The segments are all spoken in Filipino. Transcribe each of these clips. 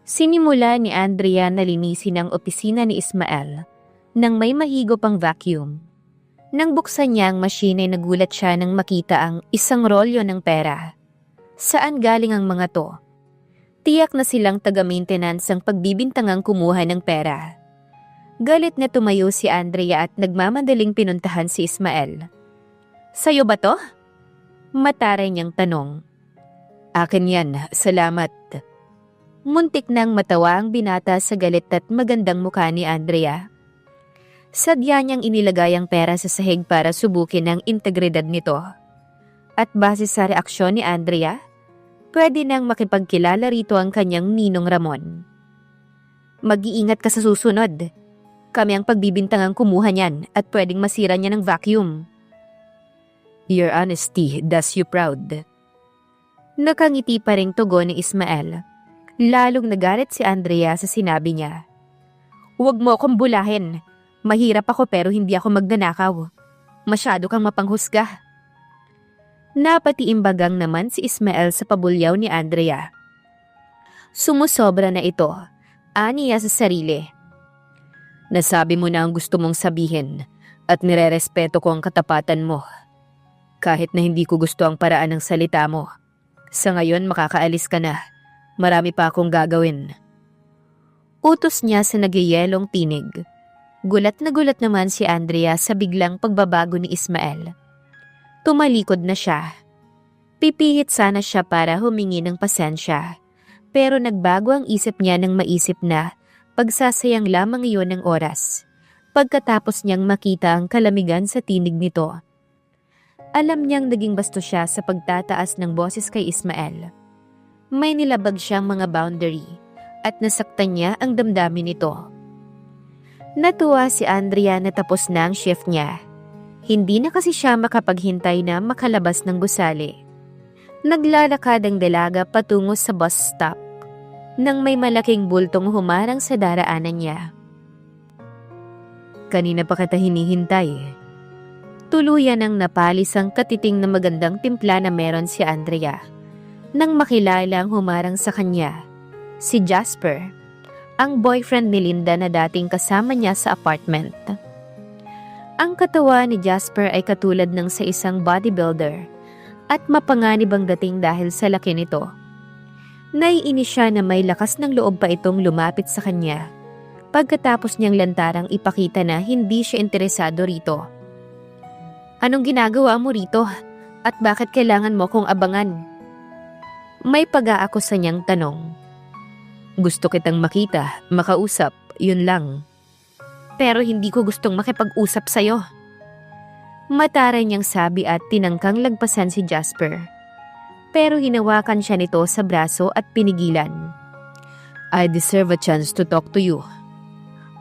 Sinimula ni Andrea na linisin ang opisina ni Ismael nang may mahigop ang vacuum. Nang buksan niya ang machine ay nagulat siya nang makita ang isang rolyo ng pera. Saan galing ang mga to? Tiyak na silang taga-maintenance ang pagbibintangang kumuha ng pera. Galit na tumayo si Andrea at nagmamadaling pinuntahan si Ismael. Sa'yo ba to? Mataray niyang tanong. Akin yan, salamat. Muntik nang matawa ang binata sa galit at magandang mukha ni Andrea. Sadya niyang inilagay ang pera sa sahig para subukin ang integridad nito. At base sa reaksyon ni Andrea, pwede nang makipagkilala rito ang kanyang ninong Ramon. Mag-iingat ka sa susunod. Kami ang pagbibintangang kumuha niyan at pwedeng masira niya ng vacuum. Your honesty does you proud. Nakangiti pa ring tugon ni Ismael. Lalong nagalit si Andrea sa sinabi niya. Huwag mo akong bulahin. Mahirap ako pero hindi ako magnanakaw. Masyado kang mapanghusga. Napatiimbagang naman si Ismael sa pabulyaw ni Andrea. Sumusobra na ito. Aniya sa sarili. Nasabi mo na ang gusto mong sabihin at nirerespeto ko ang katapatan mo. Kahit na hindi ko gusto ang paraan ng salita mo. Sa ngayon makakaalis ka na. Marami pa akong gagawin. Utos niya sa nagyayelong tinig. Gulat na gulat naman si Andrea sa biglang pagbabago ni Ismael. Tumalikod na siya. Pipihit sana siya para humingi ng pasensya. Pero nagbago ang isip niya nang maisip na pagsasayang lamang iyon ng oras. Pagkatapos niyang makita ang kalamigan sa tinig nito. Alam niyang naging basto siya sa pagtataas ng boses kay Ismael. May nilabag siyang mga boundary at nasaktan niya ang damdamin nito. Natuwa si Andrea na tapos na ang shift niya. Hindi na kasi siya makapaghintay na makalabas ng gusali. Naglalakad ang dalaga patungo sa bus stop nang may malaking bultong humarang sa daraanan niya. Kanina pa kita hinihintay. Tuluyan ang napalis ang katiting na magandang timpla na meron si Andrea. Nang makilala ang humarang sa kanya, si Jasper, ang boyfriend ni Linda na dating kasama niya sa apartment. Ang katawan ni Jasper ay katulad ng sa isang bodybuilder at mapanganib ang dating dahil sa laki nito. Naiinis siya na may lakas ng loob pa itong lumapit sa kanya pagkatapos niyang lantarang ipakita na hindi siya interesado rito. Anong ginagawa mo rito at bakit kailangan mo kong abangan? May pag-aakusa niyang tanong. Gusto kitang makita, makausap, yun lang. Pero hindi ko gustong makipag-usap sa'yo. Mataray niyang sabi at tinangkang lagpasan si Jasper. Pero hinawakan siya nito sa braso at pinigilan. I deserve a chance to talk to you.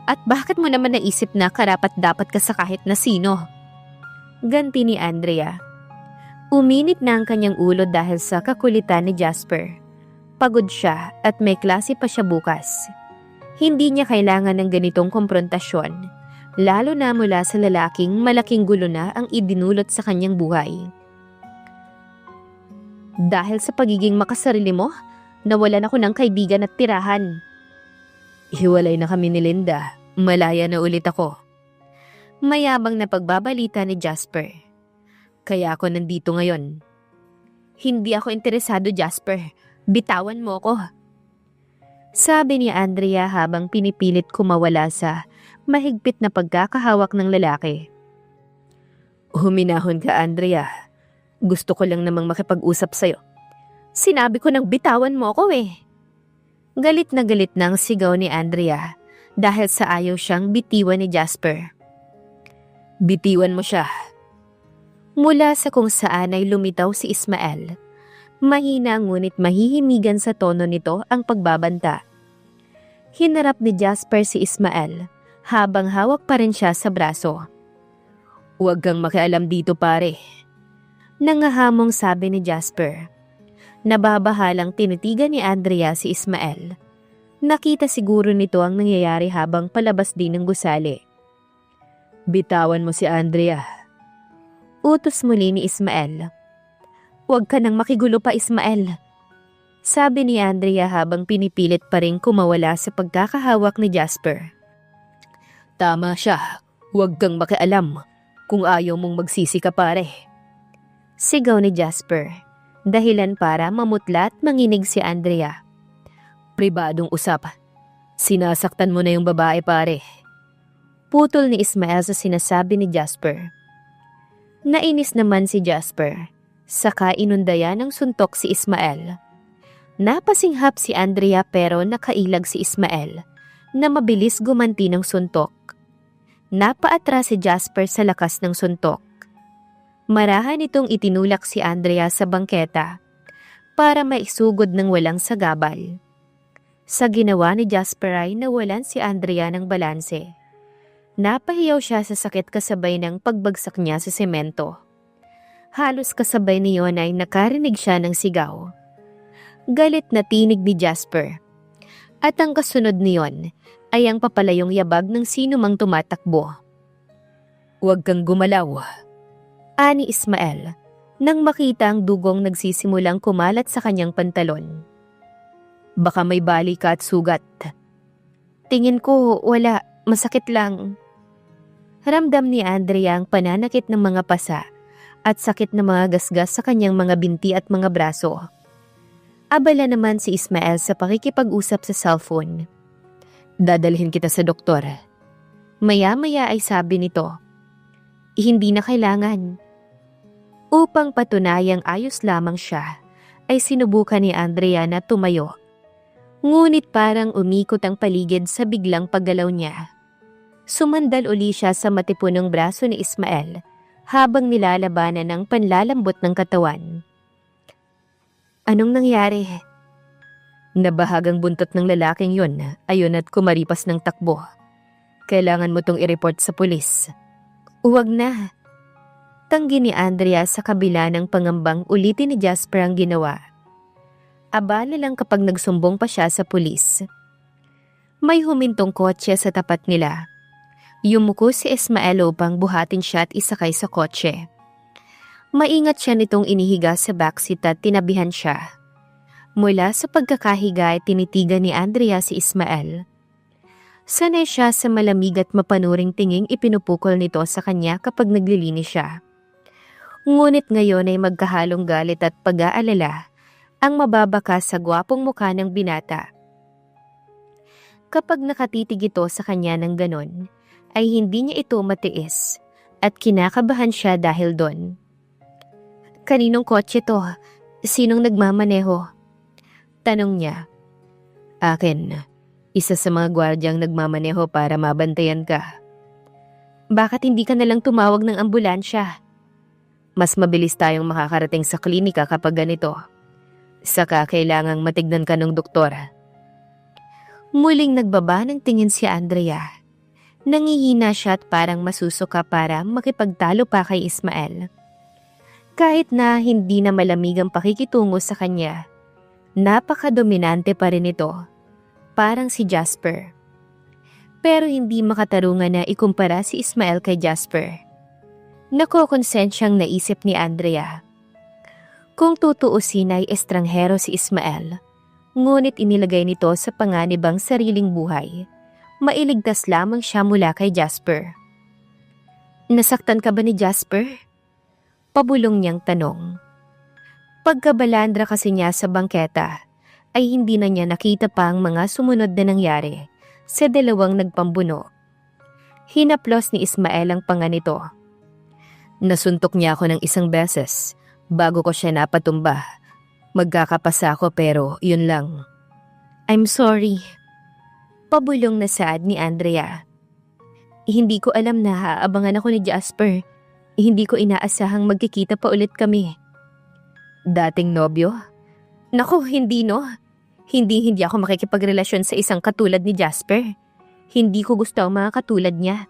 At bakit mo naman naisip na karapat-dapat ka sa kahit na sino? Ganti ni Andrea. Uminit na ang kanyang ulo dahil sa kakulitan ni Jasper. Pagod siya at may klase pa siya bukas. Hindi niya kailangan ng ganitong komprontasyon, lalo na mula sa lalaking malaking gulo na ang idinulot sa kanyang buhay. Dahil sa pagiging makasarili mo, nawalan ako ng kaibigan at tirahan. Hiwalay na kami ni Linda, malaya na ulit ako. Mayabang na pagbabalita ni Jasper. Kaya ako nandito ngayon. Hindi ako interesado, Jasper. Bitawan mo ko. Sabi ni Andrea habang pinipilit kumawala sa mahigpit na pagkakahawak ng lalaki. Huminahon ka, Andrea. Gusto ko lang namang makipag-usap sa'yo. Sinabi ko nang bitawan mo ko eh. Galit na ang sigaw ni Andrea dahil sa ayaw siyang bitiwan ni Jasper. Bitiwan mo siya. Mula sa kung saan ay lumitaw si Ismael. Mahina ngunit mahihimigan sa tono nito ang pagbabanta. Hinarap ni Jasper si Ismael habang hawak pa rin siya sa braso. Huwag kang makialam dito pare. Nangahamong sabi ni Jasper. Nababahalang tinitigan ni Andrea si Ismael. Nakita siguro nito ang nangyayari habang palabas din ng gusali. Bitawan mo si Andrea. Utos muli ni Ismael. Huwag ka nang makigulo pa, Ismael. Sabi ni Andrea habang pinipilit pa rin kumawala sa pagkakahawak ni Jasper. Tama siya. Huwag kang makialam kung ayaw mong magsisi ka pare. Sigaw ni Jasper, dahilan para mamutla at manginig si Andrea. Pribadong usap. Sinasaktan mo na yung babae pare. Putol ni Ismael sa sinasabi ni Jasper. Nainis naman si Jasper, saka inundaya ng suntok si Ismael. Napasinghap si Andrea pero nakailag si Ismael na mabilis gumanti ng suntok. Napaatras si Jasper sa lakas ng suntok. Marahan itong itinulak si Andrea sa bangketa para maisugod ng walang sagabal. Sa ginawa ni Jasper ay nawalan si Andrea ng balanse. Napahiyaw siya sa sakit kasabay ng pagbagsak niya sa semento. Halos kasabay niyon ay nakarinig siya ng sigaw. Galit na tinig ni Jasper. At ang kasunod niyon ay ang papalayong yabag ng sino mang tumatakbo. Huwag kang gumalaw. Ani Ismael, nang makita ang dugong nagsisimulang kumalat sa kanyang pantalon. Baka may bali ka at sugat. Tingin ko wala, masakit lang. Ramdam ni Andrea ang pananakit ng mga pasa at sakit na mga gasgas sa kanyang mga binti at mga braso. Abala naman si Ismael sa pakikipag-usap sa cellphone. Dadalhin kita sa doktor. Maya-maya ay sabi nito, hindi na kailangan. Upang patunayang ayos lamang siya, ay sinubukan ni Andrea na tumayo. Ngunit parang umikot ang paligid sa biglang paggalaw niya. Sumandal uli siya sa matipunong braso ni Ismael habang nilalabanan ng panlalambot ng katawan. Anong nangyari? Nabahagang buntot ng lalaking yun, ayon at kumaripas ng takbo. Kailangan mo tong i-report sa pulis. Huwag na. Tanggi ni Andrea sa kabila ng pangambang ulitin ni Jasper ang ginawa. Abala lang kapag nagsumbong pa siya sa pulis. May humintong kotse sa tapat nila. Yumuko si Ismael upang buhatin siya at isakay sa kotse. Maingat siya nitong inihiga sa backseat at tinabihan siya. Mula sa pagkakahiga ay tinitigan ni Andrea si Ismael. Sanay siya sa malamig at mapanuring tinging ipinupukol nito sa kanya kapag naglilinis siya. Ngunit ngayon ay magkahalong galit at pag-aalala ang mababaka sa gwapong mukha ng binata. Kapag nakatitig ito sa kanya ng ganon, ay hindi niya ito matiis at kinakabahan siya dahil doon. Kaninong kotse to? Sinong nagmamaneho? Tanong niya. Akin. Isa sa mga gwardyang nagmamaneho para mabantayan ka. Bakit hindi ka nalang tumawag ng ambulansya? Mas mabilis tayong makakarating sa klinika kapag ganito. Saka kailangang matignan ka ng doktor. Muling nagbaba ng tingin si Andrea. Nangihina siya at parang masusuka para makipagtalo pa kay Ismael. Kahit na hindi na malamig ang pakikitungo sa kanya, napaka-dominante pa rin ito. Parang si Jasper. Pero hindi makatarungan na ikumpara si Ismael kay Jasper. Nakokonsensyang naisip ni Andrea. Kung tutuusin ay estranghero si Ismael, ngunit inilagay nito sa panganibang sariling buhay. Mailigtas lamang siya mula kay Jasper. Nasaktan ka ba ni Jasper? Pabulong niyang tanong. Pagkabalandra kasi niya sa bangketa, ay hindi na niya nakita pa ang mga sumunod na nangyari sa dalawang nagpambuno. Hinaplos ni Ismael ang panga nito. Nasuntok niya ako ng isang beses bago ko siya napatumba. Magkakapasa ako pero yun lang. I'm sorry. Pabulong na saad ni Andrea. Hindi ko alam na haabangan ako ni Jasper. Hindi ko inaasahang magkikita pa ulit kami. Dating nobyo? Naku, hindi no. Hindi ako makikipagrelasyon sa isang katulad ni Jasper. Hindi ko gusto ang mga katulad niya.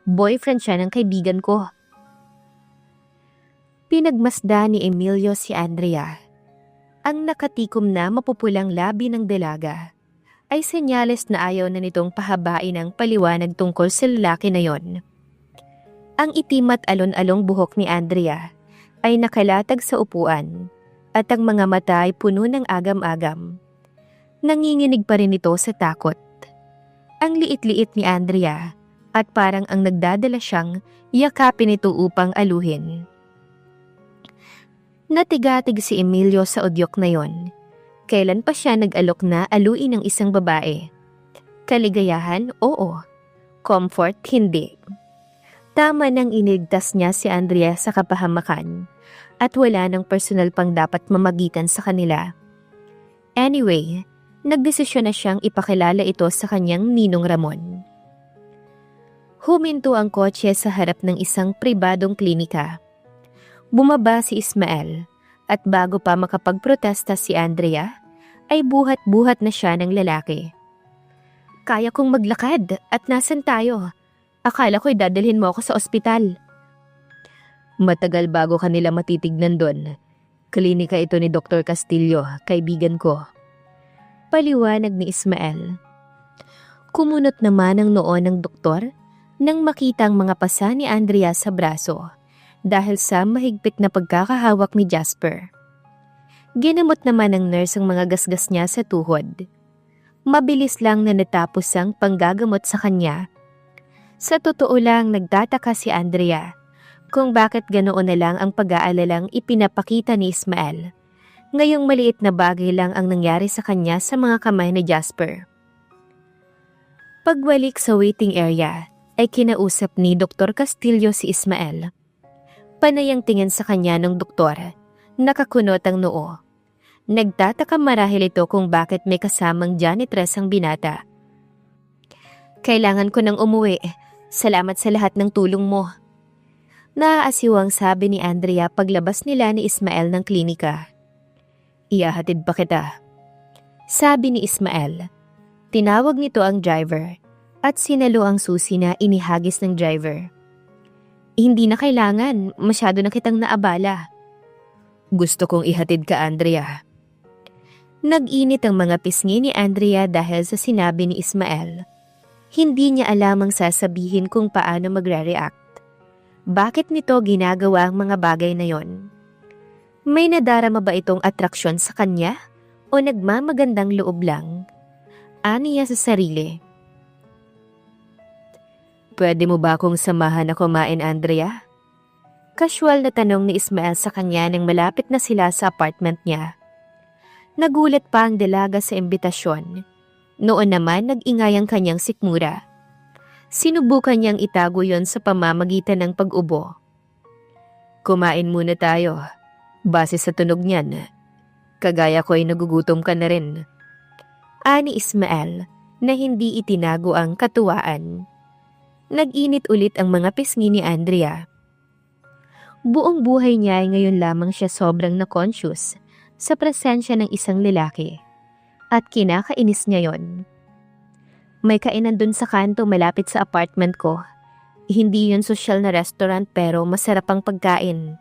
Boyfriend siya ng kaibigan ko. Pinagmasda ni Emilio si Andrea. Ang nakatikom na mapupulang labi ng dalaga ay senyales na ayaw na nitong pahabain ang paliwanag tungkol sa lalaki na yon. Ang itim at alon-along buhok ni Andrea ay nakalatag sa upuan at ang mga mata ay puno ng agam-agam. Nanginginig pa rin ito sa takot. Ang liit-liit ni Andrea at parang ang nagdadala siyang yakapin ito upang aluhin. Natigatig si Emilio sa udyok na yon. Kailan pa siya nag-alok na aluin ng isang babae? Kaligayahan, oo. Comfort, hindi. Tama nang iniligtas niya si Andrea sa kapahamakan at wala nang personal pang dapat mamagitan sa kanila. Anyway, nagdesisyon na siyang ipakilala ito sa kanyang ninong Ramon. Huminto ang kotse sa harap ng isang pribadong klinika. Bumaba si Ismael at bago pa makapagprotesta si Andrea, ay buhat-buhat na siya ng lalaki. Kaya kong maglakad at nasan tayo? Akala ko'y dadalhin mo ako sa ospital. Matagal bago kanila matitignan doon. Klinika ito ni Dr. Castillo, kaibigan ko. Paliwanag ni Ismael. Kumunot naman ang noo ng doktor nang makita ang mga pasa ni Andrea sa braso dahil sa mahigpit na pagkakahawak ni Jasper. Ginamot naman ng nurse ang mga gasgas niya sa tuhod. Mabilis lang na natapos ang panggagamot sa kanya. Sa totoo lang nagtataka si Andrea kung bakit ganoon na lang ang pag-aalalang ipinapakita ni Ismael. Ngayong maliit na bagay lang ang nangyari sa kanya sa mga kamay ni Jasper. Pagbalik sa waiting area, ay kinausap ni Dr. Castillo si Ismael. Panay ang tingin sa kanya ng doktor, nakakunot ang noo. Nagtataka marahil ito kung bakit may kasamang janitress ang binata. Kailangan ko nang umuwi. Salamat sa lahat ng tulong mo. Naaasiwang sabi ni Andrea paglabas nila ni Ismael ng klinika. Iyahatid pa kita. Sabi ni Ismael. Tinawag nito ang driver at sinalo ang susi na inihagis ng driver. Hindi na kailangan, masyado na kitang naabala. Gusto kong ihatid ka, Andrea. Nag-init ang mga pisngi ni Andrea dahil sa sinabi ni Ismael. Hindi niya alam ang sasabihin kung paano magre-react. Bakit nito ginagawa ang mga bagay na yon? May nadarama ba itong atraksyon sa kanya o nagmamagandang loob lang? Aniya sa sarili. Pwede mo ba akong samahan na kumain, Andrea? Casual na tanong ni Ismael sa kanya nang malapit na sila sa apartment niya. Nagulat pa ang dalaga sa imbitasyon. Noon naman nag-ingay ang kanyang sikmura. Sinubukan niyang itago yon sa pamamagitan ng pag-ubo. Kumain muna tayo. Base sa tunog niyan, kagaya ko ay nagugutom ka na rin. Ani Ismael na hindi itinago ang katuwaan. Nag-init ulit ang mga pisngi ni Andrea. Buong buhay niya ay ngayon lamang siya sobrang na-conscious sa presensya ng isang lalaki. At kinakainis niya yon. May kainan dun sa kanto malapit sa apartment ko. Hindi yun sosyal na restaurant pero masarap ang pagkain.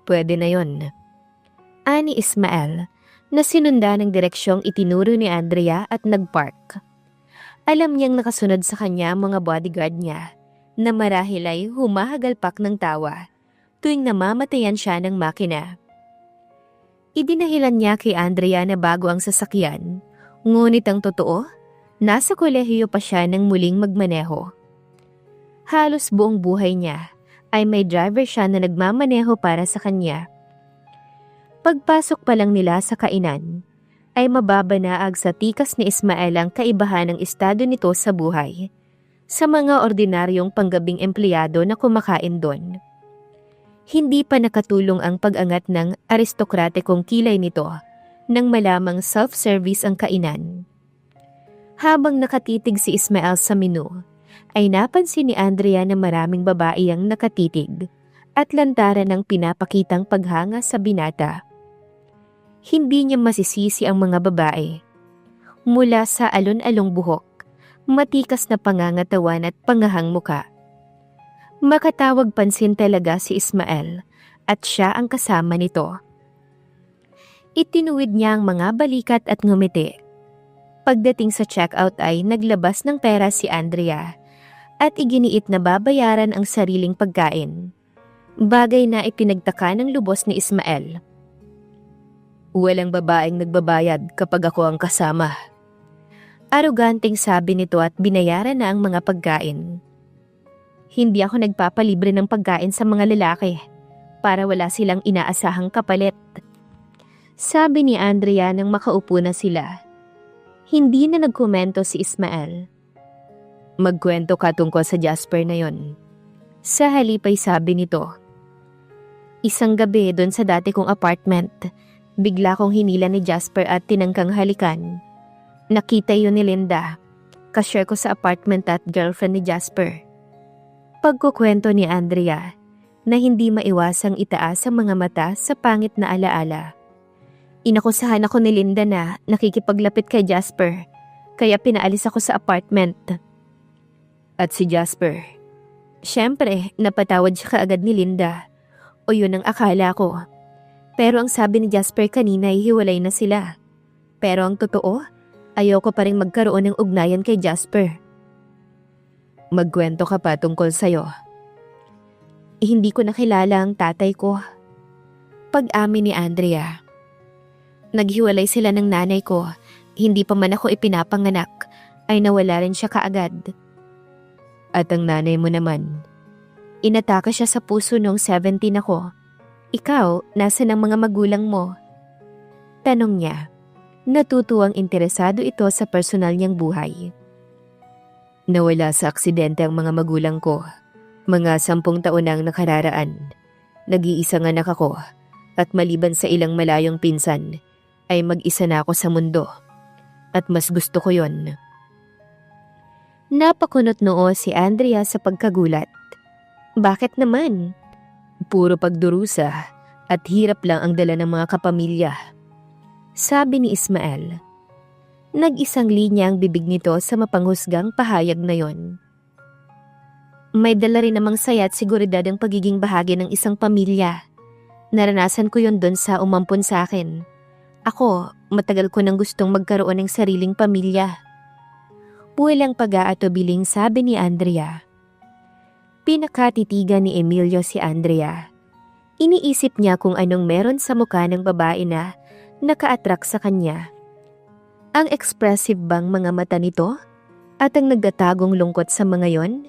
Pwede na yon. Ani Ismael na sinunda ng direksyong itinuro ni Andrea at nagpark. Alam niyang nakasunod sa kanya ang mga bodyguard niya na marahil ay humahagalpak ng tawa tuwing namamatayan siya ng makina. Idinahilan niya kay Andrea na bago ang sasakyan, ngunit ang totoo, nasa kolehiyo pa siya nang muling magmaneho. Halos buong buhay niya ay may driver siya na nagmamaneho para sa kanya. Pagpasok pa lang nila sa kainan, ay mababanaag sa tikas ni Ismael ang kaibahan ng estado nito sa buhay sa mga ordinaryong panggabing empleyado na kumakain doon. Hindi pa nakatulong ang pag-angat ng aristokratikong kilay nito nang malamang self-service ang kainan. Habang nakatitig si Ismael sa menu, ay napansin ni Andrea na maraming babae ang nakatitig at lantaran ng pinapakitang paghanga sa binata. Hindi niya masisisi ang mga babae. Mula sa alon-along buhok, matikas na pangangatawan at pangahang muka. Makatawag pansin talaga si Ismael at siya ang kasama nito. Itinuwid niya ang mga balikat at ngumiti. Pagdating sa checkout ay naglabas ng pera si Andrea at iginiit na babayaran ang sariling pagkain. Bagay na ipinagtaka ng lubos ni Ismael. Walang babaeng nagbabayad kapag ako ang kasama. Aroganteng sabi nito at binayaran na ang mga pagkain. Hindi ako nagpapalibre ng pagkain sa mga lalaki para wala silang inaasahang kapalit. Sabi ni Andrea nang makaupo na sila. Hindi na nagkomento si Ismael. Magkwento ka tungkol sa Jasper na yon. Sa halip ay sabi nito. Isang gabi doon sa dati kong apartment, bigla kong hinila ni Jasper at tinangkang halikan. Nakita yun ni Linda. Kashare ko sa apartment at girlfriend ni Jasper. Pagkukwento ni Andrea na hindi maiwasang itaas ang mga mata sa pangit na alaala. Inakusahan ako ni Linda na nakikipaglapit kay Jasper, kaya pinaalis ako sa apartment. At si Jasper? Siyempre, napatawad siya kaagad ni Linda. O yun ang akala ko. Pero ang sabi ni Jasper kanina ay hiwalay na sila. Pero ang totoo, ayoko pa rin magkaroon ng ugnayan kay Jasper. Magkwento ka pa tungkol sa'yo. Hindi ko nakilala ang tatay ko. Pag-amin ni Andrea. Naghiwalay sila ng nanay ko. Hindi pa man ako ipinapanganak, ay nawala rin siya kaagad. At ang nanay mo naman? Inatake siya sa puso noong 17 ako. Ikaw, nasa ng mga magulang mo? Tanong niya. Natutuwang interesado ito sa personal niyang buhay. Nawala sa aksidente ang mga magulang ko. Mga 10 taon nang nakararaan. Nag-iisang anak ako at maliban sa ilang malayong pinsan, ay mag-isa na ako sa mundo. At mas gusto ko yon. Napakunot noo si Andrea sa pagkagulat. Bakit naman? Puro pagdurusa at hirap lang ang dala ng mga kapamilya. Sabi ni Ismael. Nag-isang linya ang bibig nito sa mapanghusgang pahayag na yon. May dala rin namang saya at seguridad ang pagiging bahagi ng isang pamilya. Naranasan ko yon doon sa umampon sa akin. Ako, matagal ko nang gustong magkaroon ng sariling pamilya. Walang pag-aatubiling sabi ni Andrea. Pinakatitigan ni Emilio si Andrea. Iniisip niya kung anong meron sa mukha ng babae na naka-attract sa kanya. Ang expressive bang mga mata nito? At ang nagtatagong lungkot sa mga yon?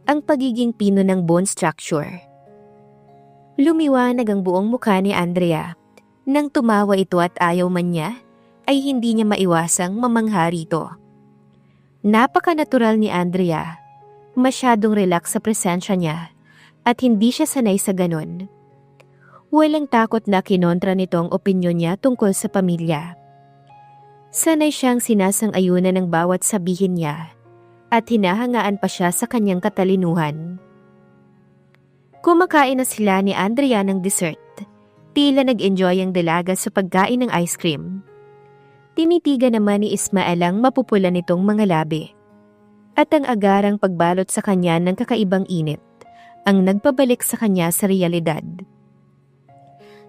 Ang pagiging pino ng bone structure. Lumiwanag ang buong mukha ni Andrea. Nang tumawa ito at ayaw man niya, ay hindi niya maiwasang mamangha rito. Napaka-natural ni Andrea. Masyadong relax sa presensya niya at hindi siya sanay sa ganon. Walang takot na kinontra nito ang opinyon niya tungkol sa pamilya. Sanay siyang sinasang-ayunan ng bawat sabihin niya at hinahangaan pa siya sa kanyang katalinuhan. Kumakain na sila ni Andrea ng dessert. Tila nag-enjoy ang dalaga sa pagkain ng ice cream. Tinitigan naman ni Ismael ang mapupula nitong mga labi. At ang agarang pagbalot sa kanya ng kakaibang init ang nagpabalik sa kanya sa realidad.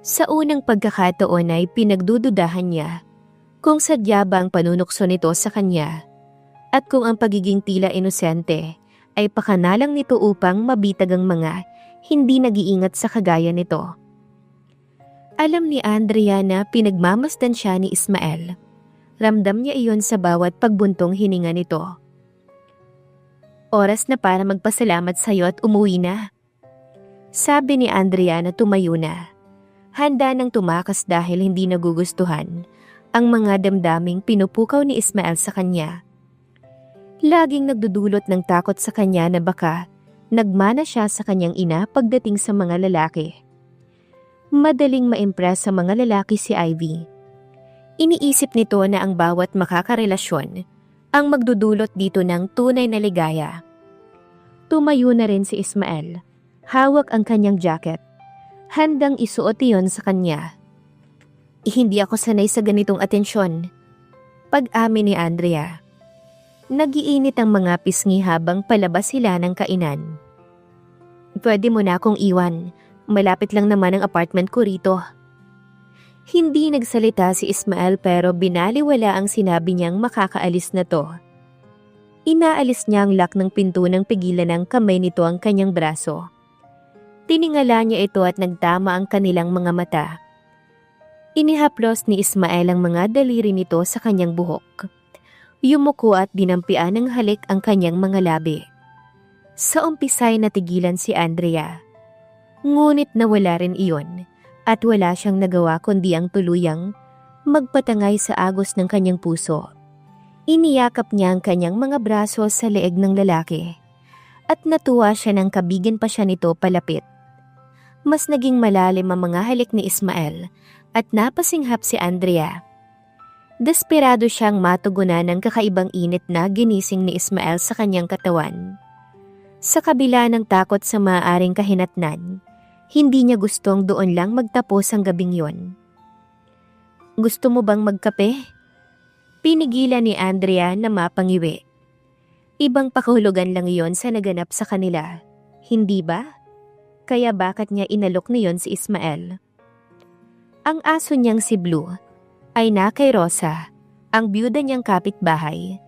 Sa unang pagkakataon ay pinagdududahan niya kung sadya ba ang panunukso nito sa kanya at kung ang pagiging tila inosente ay pakanalang nito upang mabitag ang mga hindi nag-iingat sa kagaya nito. Alam ni Andrea na pinagmamasdan siya ni Ismael. Ramdam niya iyon sa bawat pagbuntong hininga nito. Oras na para magpasalamat sa iyo at umuwi na. Sabi ni Andrea na tumayo na. Handa nang tumakas dahil hindi nagugustuhan ang mga damdaming pinupukaw ni Ismael sa kanya. Laging nagdudulot ng takot sa kanya na baka nagmana siya sa kanyang ina pagdating sa mga lalaki. Madaling ma-impress sa mga lalaki si Ivy. Iniisip nito na ang bawat makakarelasyon ang magdudulot dito ng tunay na ligaya. Tumayo na rin si Ismael. Hawak ang kanyang jacket. Handang isuot iyon sa kanya. Hindi ako sanay sa ganitong atensyon. Pag-amin ni Andrea. Nagiinit ang mga pisngi habang palabas sila ng kainan. Pwede mo na akong iwan. Malapit lang naman ang apartment ko rito. Hindi nagsalita si Ismael pero binaliwala ang sinabi niyang makakaalis na to. Inaalis niya ang lock ng pinto nang pigilan ng kamay nito ang kanyang braso. Tiningala niya ito at nagtama ang kanilang mga mata. Inihaplos ni Ismael ang mga daliri nito sa kanyang buhok. Yumuko at dinampian ng halik ang kanyang mga labi. Sa umpisa'y natigilan si Andrea. Ngunit nawala rin iyon at wala siyang nagawa kundi ang tuluyang magpatangay sa agos ng kanyang puso. Iniyakap niya ang kanyang mga braso sa leeg ng lalaki at natuwa siya nang kabigin pa siya nito palapit. Mas naging malalim ang mga halik ni Ismael at napasinghap si Andrea. Desperado siyang matugunan ng kakaibang init na ginising ni Ismael sa kanyang katawan. Sa kabila ng takot sa maaaring kahinatnan, hindi niya gustong doon lang magtapos ang gabing yon. "Gusto mo bang magkape?" Pinigilan ni Andrea na mapangiwi. Ibang pakahulugan lang iyon sa naganap sa kanila, hindi ba? Kaya bakit niya inalok niyon si Ismael? Ang aso niyang si Blue ay na kay Rosa, ang byuda niyang kapitbahay.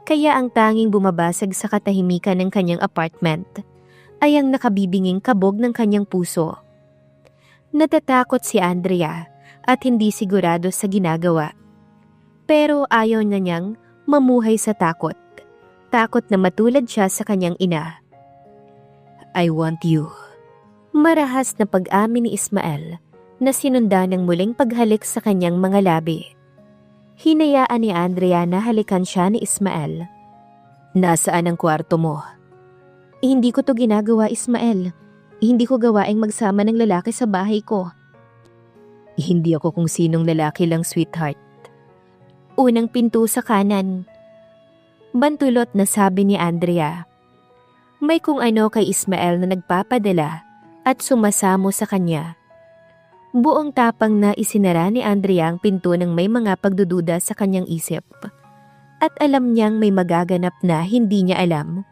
Kaya ang tanging bumabasag sa katahimikan ng kanyang apartment ay ang nakabibinging kabog ng kanyang puso. Natatakot si Andrea at hindi sigurado sa ginagawa. Pero ayaw na niyang mamuhay sa takot. Takot na matulad siya sa kanyang ina. "I want you." Marahas na pag-amin ni Ismael na sinundan ng muling paghalik sa kanyang mga labi. Hinayaan ni Andrea na halikan siya ni Ismael. "Nasaan ang kwarto mo?" "Hindi ko to ginagawa, Ismael. Hindi ko gawaing magsama ng lalaki sa bahay ko." "Hindi ako kung sinong lalaki lang, sweetheart." "Unang pinto sa kanan." Bantulot na sabi ni Andrea. May kung ano kay Ismael na nagpapadala at sumasamo sa kanya. Buong tapang na isinara ni Andrea ang pinto ng may mga pagdududa sa kanyang isip. At alam niyang may magaganap na hindi niya alam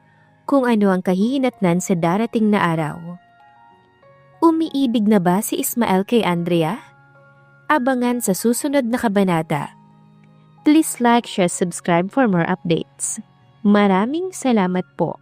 kung ano ang kahihinatnan sa darating na araw. Umiibig na ba si Ismael kay Andrea? Abangan sa susunod na kabanata. Please like, share, subscribe for more updates. Maraming salamat po.